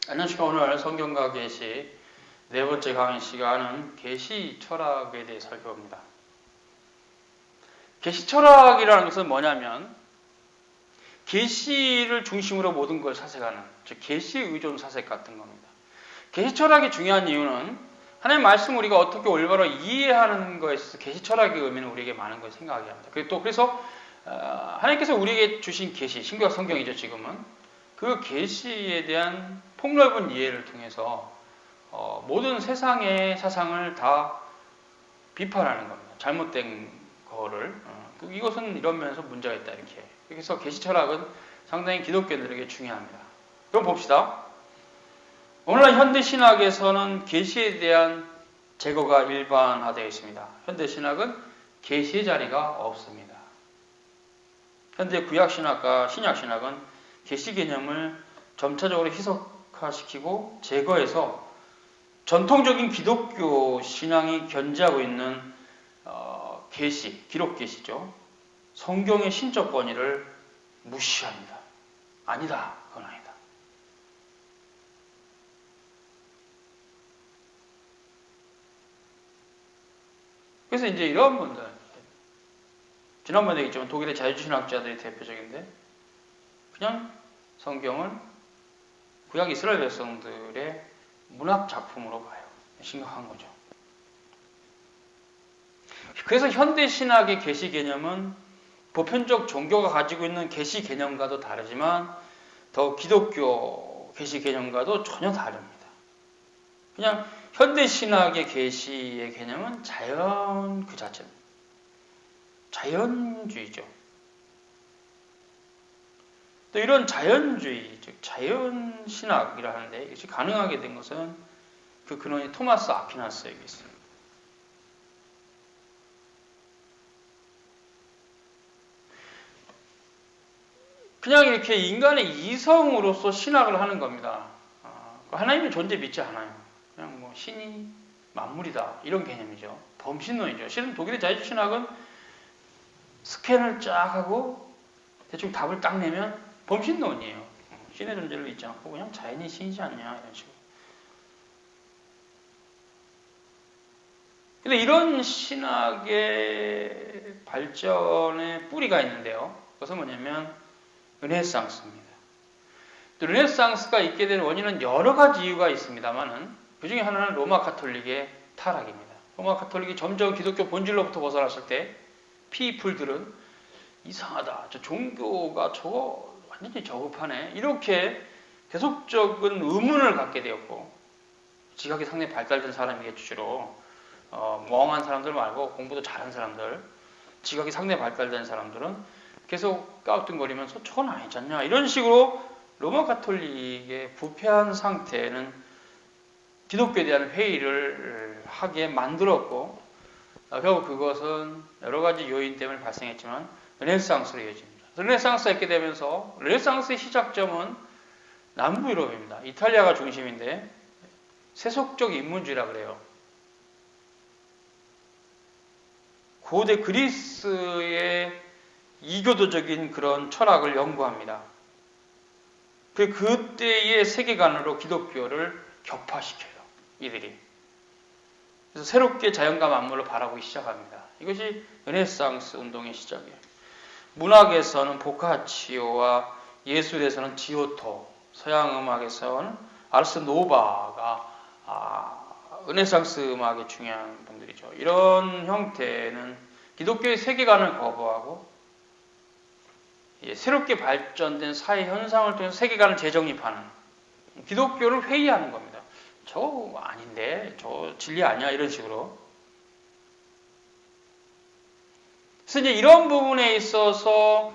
안녕하십니까. 오늘 성경과 계시 네 번째 강의 시간은 계시 철학에 대해 살펴봅니다. 계시 철학이라는 것은 뭐냐면 계시를 중심으로 모든 걸 사색하는, 즉 계시 의존 사색 같은 겁니다. 계시 철학이 중요한 이유는 하나님의 말씀을 우리가 어떻게 올바로 이해하는 것에 있어서 계시 철학의 의미는 우리에게 많은 걸 생각하게 합니다. 그래서 하나님께서 우리에게 주신 계시, 신구약 성경이죠. 지금은 그 계시에 대한 폭넓은 이해를 통해서 모든 세상의 사상을 다 비판하는 겁니다. 잘못된 거를. 이것은 이런 면에서 문제가 있다, 이렇게. 그래서 계시 철학은 상당히 기독교인들에게 중요합니다. 그럼 봅시다. 오늘날 현대 신학에서는 계시에 대한 제거가 일반화되어 있습니다. 현대 신학은 계시의 자리가 없습니다. 현대 구약 신학과 신약 신학은 계시 개념을 점차적으로 희석화시키고 제거해서 전통적인 기독교 신앙이 견지하고 있는 계시, 기록 계시죠. 성경의 신적 권위를 무시합니다. 아니다, 그건 아니다. 그래서 이제 이런 분들, 지난번에 얘기했지만 독일의 자유주의신학자들이 대표적인데, 그냥 성경을 구약 이스라엘 백성들의 문학 작품으로 봐요. 심각한 거죠. 그래서 현대 신학의 계시 개념은 보편적 종교가 가지고 있는 계시 개념과도 다르지만 더 기독교 계시 개념과도 전혀 다릅니다. 그냥 현대 신학의 계시의 개념은 자연 그 자체입니다. 자연주의죠. 또 이런 자연주의, 즉 자연신학이라 하는데 이것이 가능하게 된 것은 그 근원이 토마스 아퀴나스에게 있습니다. 그냥 이렇게 인간의 이성으로서 신학을 하는 겁니다. 하나님의 존재 믿지 않아요. 그냥 뭐 신이 만물이다 이런 개념이죠. 범신론이죠. 실은 독일의 자유주의 신학은 스캔을 쫙 하고 대충 답을 딱 내면 범신론이에요. 신의 존재를 믿지 않고 그냥 자연이 신이지 않냐 이런 식으로. 근데 이런 신학의 발전의 뿌리가 있는데요. 그것은 뭐냐면 르네상스입니다. 르네상스가 있게 된 원인은 여러 가지 이유가 있습니다만은 그 중에 하나는 로마 카톨릭의 타락입니다. 로마 카톨릭이 점점 기독교 본질로부터 벗어났을 때 피플들은 이상하다. 저 종교가 저거 완전히 저급하네. 이렇게 계속적인 의문을 갖게 되었고 지각이 상당히 발달된 사람이겠죠. 주로 멍한 사람들 말고 공부도 잘하는 사람들, 지각이 상당히 발달된 사람들은 계속 까우뚱거리면서 저건 아니지 않냐 이런 식으로 로마 카톨릭의 부패한 상태는 기독교에 대한 회의를 하게 만들었고 결국 그것은 여러 가지 요인 때문에 발생했지만 르네상스로 이어집니다. 르네상스가 있게 되면서 르네상스의 시작점은 남부 유럽입니다. 이탈리아가 중심인데 세속적 인문주의라 그래요. 고대 그리스의 이교도적인 그런 철학을 연구합니다. 그때의 세계관으로 기독교를 격파시켜요. 이들이. 그래서 새롭게 자연과 만물을 바라보기 시작합니다. 이것이 르네상스 운동의 시작이에요. 문학에서는 보카치오와 예술에서는 지오토, 서양 음악에서는 아르스 노바가 르네상스 음악의 중요한 분들이죠. 이런 형태는 기독교의 세계관을 거부하고 새롭게 발전된 사회 현상을 통해서 세계관을 재정립하는 기독교를 회의하는 겁니다. 저거 아닌데, 저 진리 아니야 이런 식으로. 그래서 이제 이런 부분에 있어서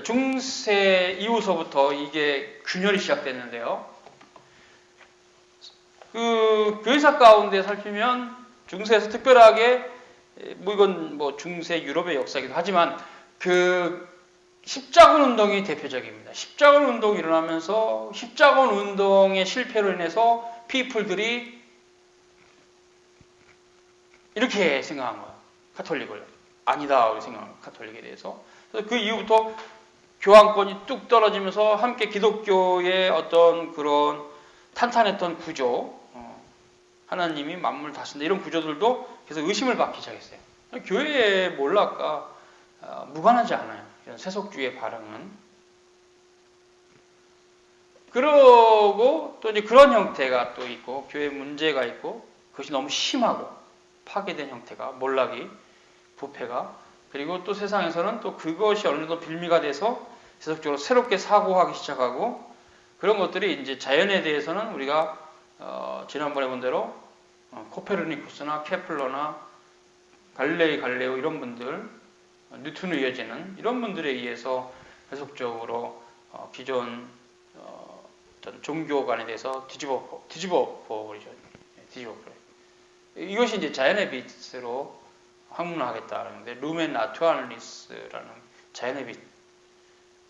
중세 이후서부터 이게 균열이 시작됐는데요. 그 교회사 가운데 살피면 중세에서 특별하게 이건 중세 유럽의 역사이기도 하지만 십자군 운동이 대표적입니다. 십자군 운동이 일어나면서 십자군 운동의 실패로 인해서 피플들이 이렇게 생각한 거예요. 카톨릭을. 아니다 생각한 거예요. 카톨릭에 대해서. 그래서 그 이후부터 교황권이 뚝 떨어지면서 함께 기독교의 어떤 그런 탄탄했던 구조, 하나님이 만물을 다스린다 이런 구조들도 계속 의심을 받기 시작했어요. 교회의 몰락과 무관하지 않아요. 이런 세속주의의 발흥은. 그러고 또 이제 그런 형태가 또 있고 교회 문제가 있고 그것이 너무 심하고 파괴된 형태가 몰락이 부패가 그리고 또 세상에서는 또 그것이 어느 정도 빌미가 돼서 세속적으로 새롭게 사고하기 시작하고 그런 것들이 이제 자연에 대해서는 우리가 지난번에 본 대로 코페르니쿠스나 케플러나 갈릴레오 이런 분들 뉴턴을 이어지는 이런 분들에 의해서 계속적으로 기존 어떤 종교관에 대해서 뒤집어 버리죠. 이것이 이제 자연의 빛으로 학문화하겠다는 건데 루멘 나투알리스라는 자연의 빛.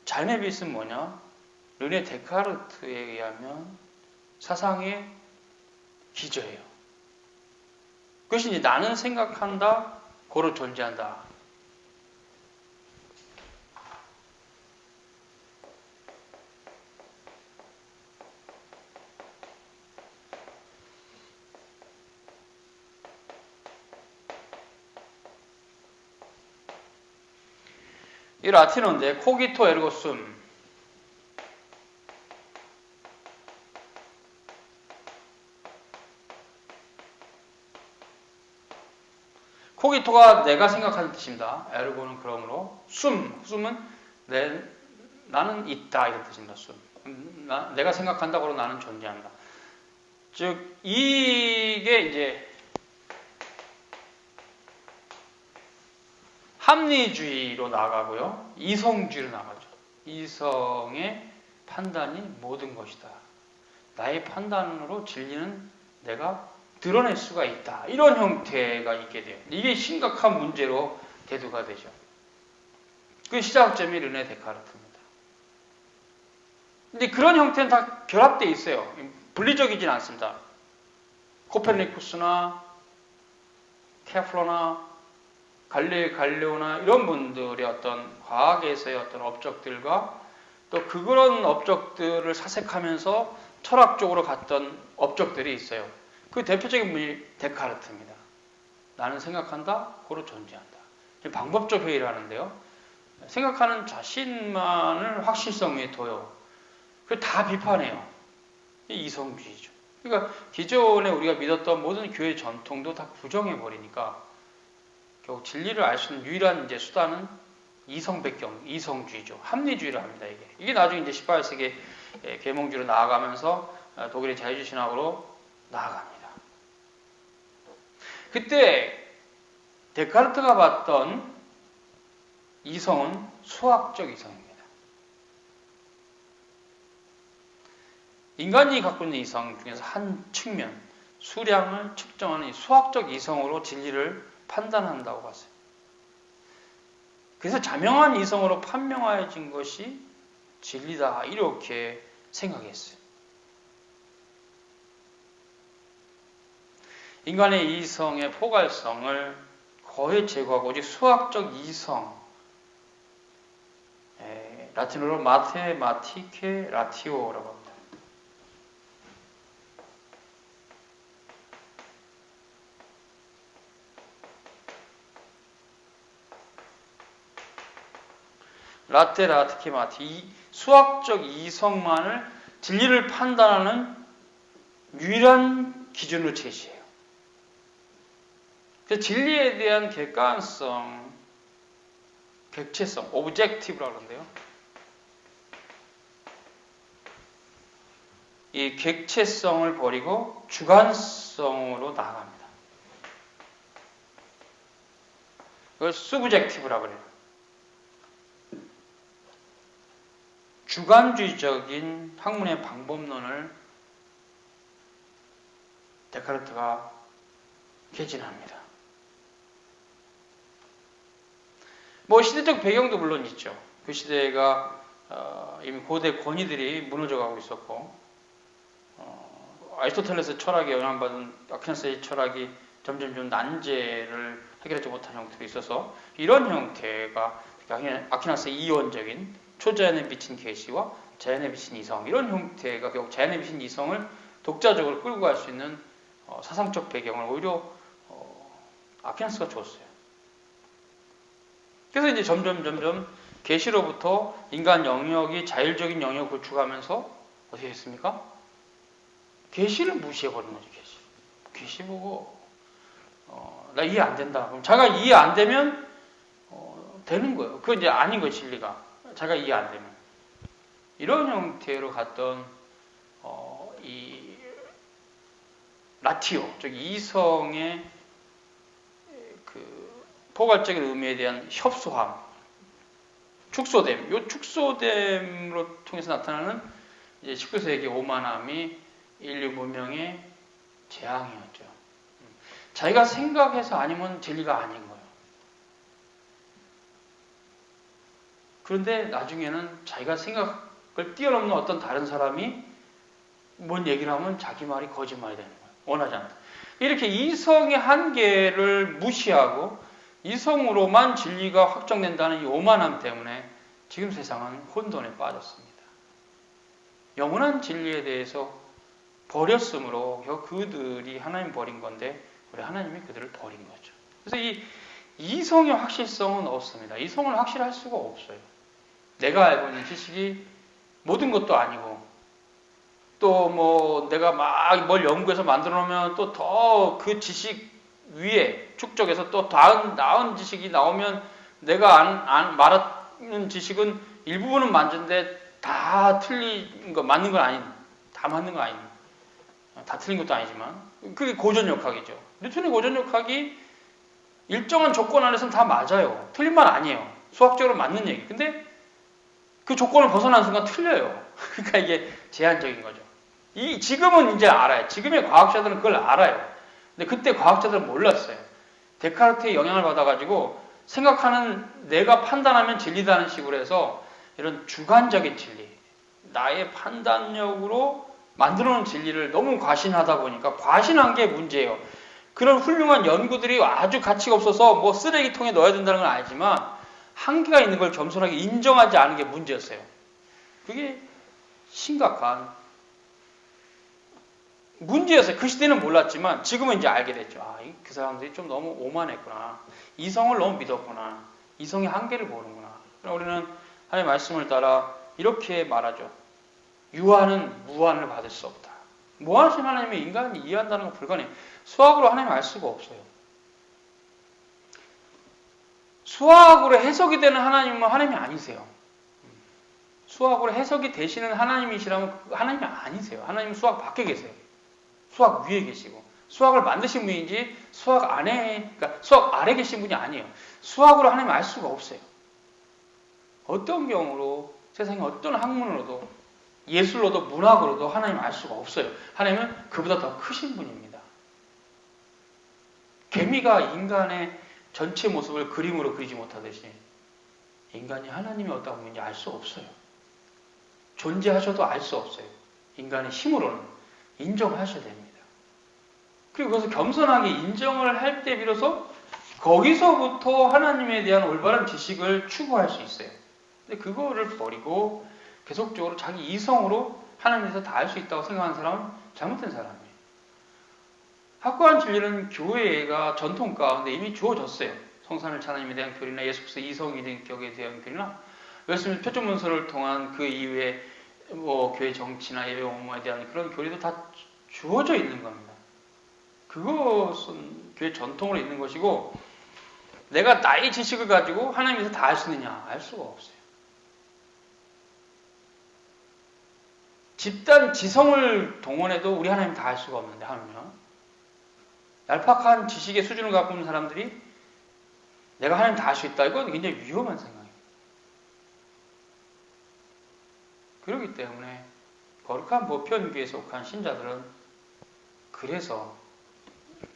자연의 빛은 뭐냐? 르네 데카르트에 의하면 사상의 기저예요. 그것이 이제 나는 생각한다, 고로 존재한다. 이 라틴어인데 코기토 에르고 숨. 코기토가 내가 생각하는 뜻입니다. 에르고는 그러므로 숨은 나는 있다 이런 뜻입니다. 숨. 내가 생각한다고 나는 존재한다. 즉 이게 이제 합리주의로 나가고요. 이성주의로 나가죠. 이성의 판단이 모든 것이다. 나의 판단으로 진리는 내가 드러낼 수가 있다. 이런 형태가 있게 돼요. 이게 심각한 문제로 대두가 되죠. 그 시작점이 르네 데카르트입니다. 근데 그런 형태는 다 결합되어 있어요. 분리적이진 않습니다. 코페르니쿠스나 케플러나 갈릴레오나 이런 분들의 어떤 과학에서의 어떤 업적들과 또 그런 업적들을 사색하면서 철학적으로 갔던 업적들이 있어요. 그 대표적인 분이 데카르트입니다. 나는 생각한다, 고로 존재한다. 방법적 회의를 하는데요. 생각하는 자신만을 확실성 위에 둬요. 그걸 다 비판해요. 이성주의죠. 그러니까 기존에 우리가 믿었던 모든 교회 전통도 다 부정해버리니까 결국 진리를 알 수 있는 유일한 이제 수단은 이성백경, 이성주의죠. 합리주의를 합니다, 이게. 이게 나중에 이제 18세기 계몽주의로 나아가면서 독일의 자유주의 신학으로 나아갑니다. 그때 데카르트가 봤던 이성은 수학적 이성입니다. 인간이 갖고 있는 이성 중에서 한 측면, 수량을 측정하는 이 수학적 이성으로 진리를 판단한다고 봤어요. 그래서 자명한 이성으로 판명하여진 것이 진리다 이렇게 생각했어요. 인간의 이성의 포괄성을 거의 제거하고 오직 수학적 이성, 라틴어로 마테마티케 라티오라고 합니다. 라테케 마티, 이 수학적 이성만을 진리를 판단하는 유일한 기준으로 제시해요. 그래서 진리에 대한 객관성, 객체성, 오브젝티브라고 하는데요. 이 객체성을 버리고 주관성으로 나아갑니다. 그걸 수브젝티브라고 해요. 주관주의적인 학문의 방법론을 데카르트가 개진합니다. 뭐 시대적 배경도 물론 있죠. 그 시대가 이미 고대 권위들이 무너져가고 있었고 아리스토텔레스 철학에 영향받은 아퀴나스의 철학이 점점 좀 난제를 해결하지 못한 형태가 있어서 이런 형태가 아퀴나스의 이원적인 초자연에 비친 계시와 자연에 비친 이성 이런 형태가 결국 자연에 비친 이성을 독자적으로 끌고 갈 수 있는 사상적 배경을 오히려 아퀴나스가 줬어요. 그래서 이제 점점 계시로부터 인간 영역이 자율적인 영역을 구축하면서 어떻게 했습니까? 계시를 무시해버린 거죠. 계시 보고 나 이해 안 된다. 그럼 자기가 이해 안 되면 되는 거예요. 그건 이제 아닌 거예요. 진리가. 자기가 이해 안 되면. 이런 형태로 갔던 이 라티오, 즉 이성의 그 포괄적인 의미에 대한 협소함, 축소됨. 이 축소됨으로 통해서 나타나는 이제 19세기 오만함이 인류 문명의 재앙이었죠. 자기가 생각해서 아니면 진리가 아닌 거예요. 그런데 나중에는 자기가 생각을 뛰어넘는 어떤 다른 사람이 뭔 얘기를 하면 자기 말이 거짓말이 되는 거예요. 원하지 않다. 이렇게 이성의 한계를 무시하고 이성으로만 진리가 확정된다는 이 오만함 때문에 지금 세상은 혼돈에 빠졌습니다. 영원한 진리에 대해서 버렸으므로 그들이 하나님 버린 건데 우리 하나님이 그들을 버린 거죠. 그래서 이 이성의 확실성은 없습니다. 이성을 확실할 수가 없어요. 내가 알고 있는 지식이 모든 것도 아니고 또 뭐 내가 막 뭘 연구해서 만들어 놓으면 또 더 그 지식 위에 축적해서 또 나은 지식이 나오면 내가 말하는 지식은 일부분은 맞는데 다 틀린 거 맞는 건 아닌, 다 맞는 건 아닌, 다 틀린 것도 아니지만 그게 고전역학이죠. 뉴턴의 고전역학이 일정한 조건 안에서는 다 맞아요. 틀린 말 아니에요. 수학적으로 맞는 얘기. 근데 그 조건을 벗어난 순간 틀려요. 그러니까 이게 제한적인 거죠. 지금은 이제 알아요. 지금의 과학자들은 그걸 알아요. 근데 그때 과학자들은 몰랐어요. 데카르트의 영향을 받아가지고 생각하는 내가 판단하면 진리다는 식으로 해서 이런 주관적인 진리, 나의 판단력으로 만들어놓은 진리를 너무 과신하다 보니까 과신한 게 문제예요. 그런 훌륭한 연구들이 아주 가치가 없어서 뭐 쓰레기통에 넣어야 된다는 건 알지만 한계가 있는 걸 겸손하게 인정하지 않은 게 문제였어요. 그게 심각한 문제였어요. 그 시대는 몰랐지만 지금은 이제 알게 됐죠. 그 사람들이 좀 너무 오만했구나. 이성을 너무 믿었구나. 이성의 한계를 모르는구나. 우리는 하나님의 말씀을 따라 이렇게 말하죠. 유한은 무한을 받을 수 없다. 무한하신 하나님의 인간이 이해한다는 건 불가능해요. 수학으로 하나님 알 수가 없어요. 수학으로 해석이 되는 하나님은 하나님이 아니세요. 수학으로 해석이 되시는 하나님이시라면 하나님이 아니세요. 하나님은 수학 밖에 계세요. 수학 위에 계시고 수학을 만드신 분이지 수학 안에, 그러니까 수학 아래 계신 분이 아니에요. 수학으로 하나님 알 수가 없어요. 어떤 경우로 세상의 어떤 학문으로도 예술로도 문학으로도 하나님 알 수가 없어요. 하나님은 그보다 더 크신 분입니다. 개미가 인간의 전체 모습을 그림으로 그리지 못하듯이 인간이 하나님이 어떤 분인지 알 수 없어요. 존재하셔도 알 수 없어요. 인간의 힘으로는 인정하셔야 됩니다. 그리고 그것을 겸손하게 인정을 할 때 비로소 거기서부터 하나님에 대한 올바른 지식을 추구할 수 있어요. 근데 그거를 버리고 계속적으로 자기 이성으로 하나님에 대해서 다 알 수 있다고 생각하는 사람은 잘못된 사람이에요. 확고한 진리는 교회가 전통 가운데 이미 주어졌어요. 성산을 하나님에 대한 교리나 예수께서 이성인격에 대한 교리나 말씀 표준문서를 통한 그 이후에 뭐 교회 정치나 예배 업무에 대한 그런 교리도 다 주어져 있는 겁니다. 그것은 교회 전통으로 있는 것이고 내가 나의 지식을 가지고 하나님에서 다 알 수 있느냐? 알 수가 없어요. 집단 지성을 동원해도 우리 하나님 다 알 수가 없는데 하면 얄팍한 지식의 수준을 갖고 있는 사람들이 내가 하나님 다 알 수 있다. 이건 굉장히 위험한 생각이에요. 그렇기 때문에 거룩한 보편교회에 속한 신자들은 그래서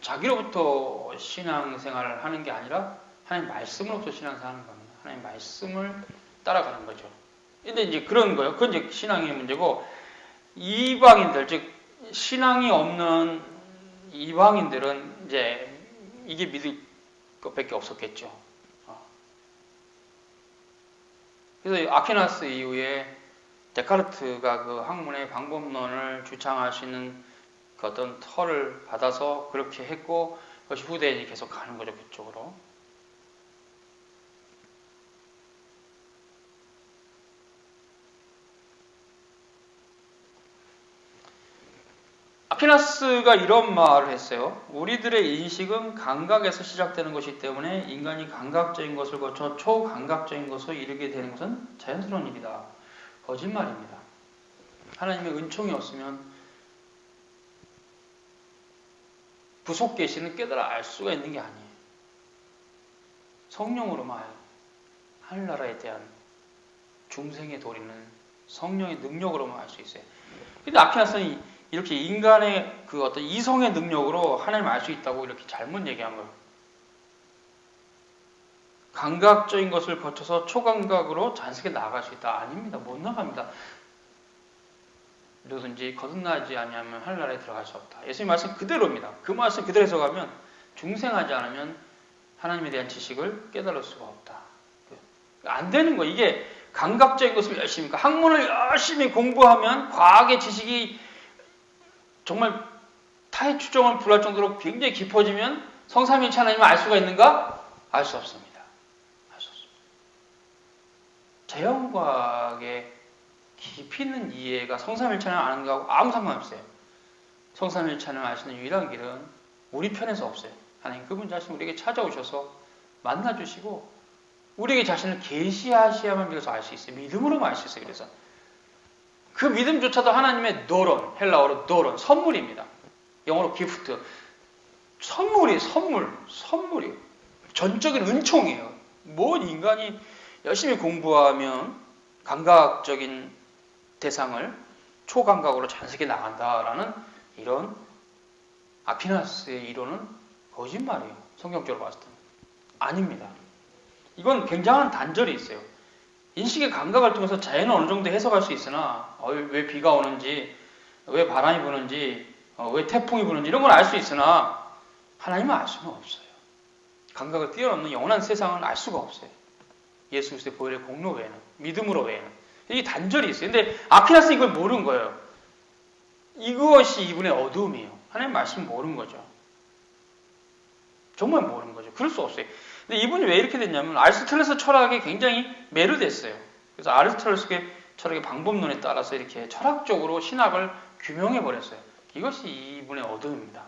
자기로부터 신앙생활을 하는 게 아니라 하나님 말씀으로부터 신앙생활을 하는 겁니다. 하나님 말씀을 따라가는 거죠. 근데 이제 그런 거예요. 그건 이제 신앙의 문제고 이방인들, 즉 신앙이 없는 이방인들은 이제 이게 믿을 것밖에 없었겠죠. 그래서 아퀴나스 이후에 데카르트가 그 학문의 방법론을 주창할 수 있는 그 어떤 털을 받아서 그렇게 했고 그것이 후대인이 계속 가는 거죠. 그쪽으로. 아퀴나스가 이런 말을 했어요. 우리들의 인식은 감각에서 시작되는 것이기 때문에 인간이 감각적인 것을 거쳐 초감각적인 것을 이르게 되는 것은 자연스러운 일이다. 거짓말입니다. 하나님의 은총이 없으면 부속 계시는 깨달아 알 수가 있는 게 아니에요. 성령으로만 하늘나라에 대한 중생의 도리는 성령의 능력으로만 알 수 있어요. 근데 아퀴나스는 이렇게 인간의 그 어떤 이성의 능력으로 하나님을 알 수 있다고 이렇게 잘못 얘기한 거예요. 감각적인 것을 거쳐서 초감각으로 자연스럽게 나아갈 수 있다. 아닙니다. 못 나갑니다. 누구든지 거듭나지 아니하면 하늘나라에 들어갈 수 없다. 예수님 말씀 그대로입니다. 그 말씀 그대로 해석하면 중생하지 않으면 하나님에 대한 지식을 깨달을 수가 없다. 안 되는 거예요. 이게 감각적인 것을 열심히, 그러니까 학문을 열심히 공부하면 과학의 지식이 정말 타의 추정을 불할 정도로 굉장히 깊어지면 성삼위일체 하나님을 알 수가 있는가? 알 수 없습니다. 알 수 없습니다. 자연과학의 깊이 있는 이해가 성삼위일체 하나님을 아는 거하고 아무 상관없어요. 성삼위일체 하나님을 알 수 있는 유일한 길은 우리 편에서 없어요. 하나님 그분 자신 우리에게 찾아오셔서 만나주시고 우리에게 자신을 계시하셔야만 비로소 알 수 있어요. 믿음으로만 알 수 있어요. 그래서 그 믿음조차도 하나님의 노론, 헬라어로 노론, 선물입니다. 영어로 기프트. 선물이에요. 전적인 은총이에요. 뭔 인간이 열심히 공부하면 감각적인 대상을 초감각으로 자연스럽게 나간다라는 이런 아퀴나스의 이론은 거짓말이에요. 성경적으로 봤을 때는. 아닙니다. 이건 굉장한 단절이 있어요. 인식의 감각을 통해서 자연을 어느 정도 해석할 수 있으나 왜 비가 오는지, 왜 바람이 부는지, 왜 태풍이 부는지 이런 걸 알 수 있으나 하나님은 알 수는 없어요. 감각을 뛰어넘는 영원한 세상은 알 수가 없어요. 예수 그리스도의 보혈의 공로 외에는, 믿음으로 외에는. 이게 단절이 있어요. 근데 아퀴나스는 이걸 모르는 거예요. 이것이 이분의 어두움이에요. 하나님 말씀 모르는 거죠. 정말 모르는 거죠. 그럴 수 없어요. 근데 이분이 왜 이렇게 됐냐면 아리스토텔레스 철학에 굉장히 매료됐어요. 그래서 아리스토텔레스의 철학의 방법론에 따라서 이렇게 철학적으로 신학을 규명해 버렸어요. 이것이 이분의 어두움입니다.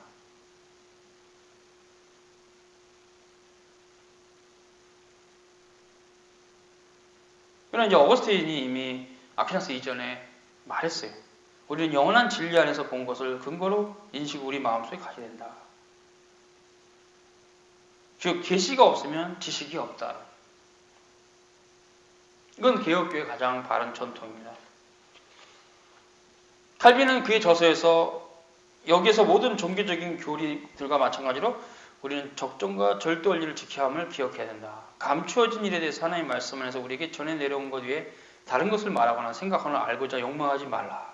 그러나 이제 어거스틴이 이미 아퀴나스 이전에 말했어요. 우리는 영원한 진리 안에서 본 것을 근거로 인식을 우리 마음속에 가져야 된다. 즉 계시가 없으면 지식이 없다. 이건 개혁교회의 가장 바른 전통입니다. 칼빈은 그의 저서에서 여기에서 모든 종교적인 교리들과 마찬가지로 우리는 적정과 절대 원리를 지켜야 함을 기억해야 된다. 감추어진 일에 대해서 하나님의 말씀 안에서 우리에게 전해 내려온 것 외에 다른 것을 말하거나 생각하거나 알고자 욕망하지 말라.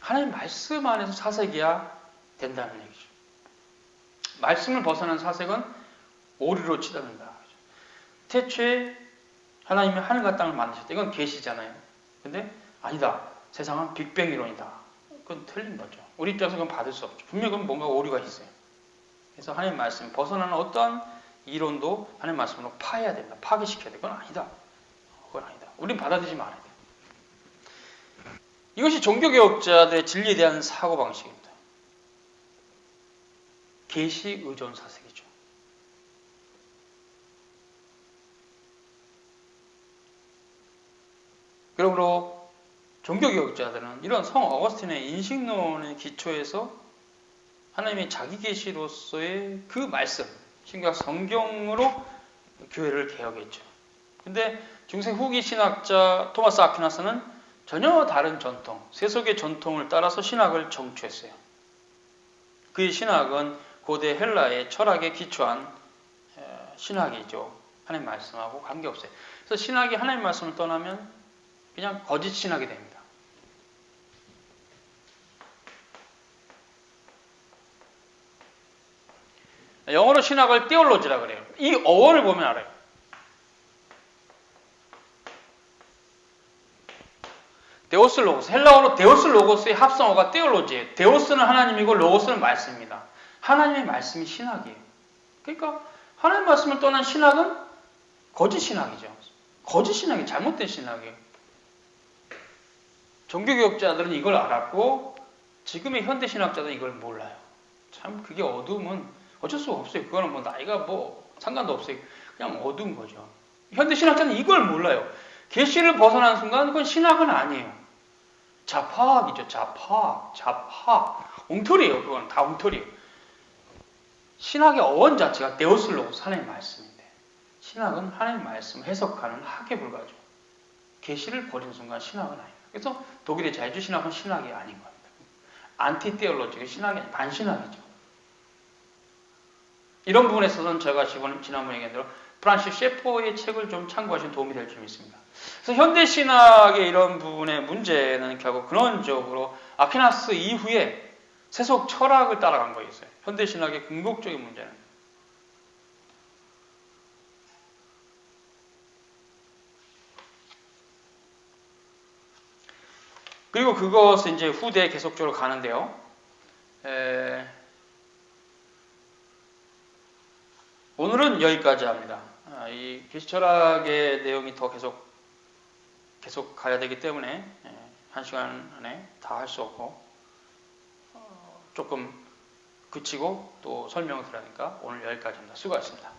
하나님 말씀 안에서 사색해야 된다는 얘기죠. 말씀을 벗어난 사색은 오류로 치닫는다. 태초에 하나님이 하늘과 땅을 만드셨다. 이건 계시잖아요. 근데 아니다. 세상은 빅뱅 이론이다. 그건 틀린 거죠. 우리 입장에서 그건 받을 수 없죠. 분명히 그건 뭔가 오류가 있어요. 그래서 하나님 말씀 벗어나는 어떠한 이론도 하나님 말씀으로 파해야 된다. 파괴시켜야 돼. 그건 아니다. 그건 아니다. 우린 받아들이지 말아야 돼. 이것이 종교개혁자들의 진리에 대한 사고방식입니다. 계시 의존 사색이죠. 그러므로 종교개혁자들은 이런 성 어거스틴의 인식론의 기초에서 하나님의 자기 계시로서의 그 말씀, 신약 성경으로 교회를 개혁했죠. 근데 중세 후기 신학자 토마스 아퀴나스는 전혀 다른 전통, 세속의 전통을 따라서 신학을 정취했어요. 그의 신학은 고대 헬라의 철학에 기초한 신학이죠. 하나님 말씀하고 관계없어요. 그래서 신학이 하나님 말씀을 떠나면 그냥 거짓 신학이 됩니다. 영어로 신학을 theology라 그래요. 이 어원을 보면 알아요. 데오스 로고스. 헬라어로 데오스 로고스의 합성어가 테올로지예요. 데오스는 하나님이고 로고스는 말씀입니다. 하나님의 말씀이 신학이에요. 그러니까 하나님의 말씀을 떠난 신학은 거짓 신학이죠. 거짓 신학이 잘못된 신학이에요. 종교개혁자들은 이걸 알았고 지금의 현대 신학자들은 이걸 몰라요. 참 그게 어두움은 어쩔 수가 없어요. 그거는 뭐 나이가 뭐 상관도 없어요. 그냥 어두운 거죠. 현대 신학자는 이걸 몰라요. 계시를 벗어난 순간 그건 신학은 아니에요. 자파학이죠. 자파학. 엉터리예요. 그건 다 엉터리예요. 신학의 어원 자체가 데오슬로고스 하나님의 말씀인데 신학은 하나님의 말씀을 해석하는 학에 불과하죠. 계시를 버린 순간 신학은 아니에요. 그래서 독일의 자유주의 신학은 신학이 아닌 겁니다. 안티테올로지가 신학이 아니라 반신학이죠. 이런 부분에 있어서는 제가 지난번에 얘기한 대로 프란시스 셰퍼의 책을 좀 참고하시면 도움이 될 점 있습니다. 그래서 현대 신학의 이런 부분의 문제는 결국 근원적으로 아퀴나스 이후에 세속 철학을 따라간 거였어요. 현대 신학의 궁극적인 문제는. 그리고 그것은 이제 후대에 계속적으로 가는데요. 오늘은 여기까지 합니다. 이 계시철학의 내용이 더 계속 가야 되기 때문에 1시간 안에 다 할 수 없고 조금 그치고 또 설명을 드리니까 오늘 여기까지입니다. 수고하셨습니다.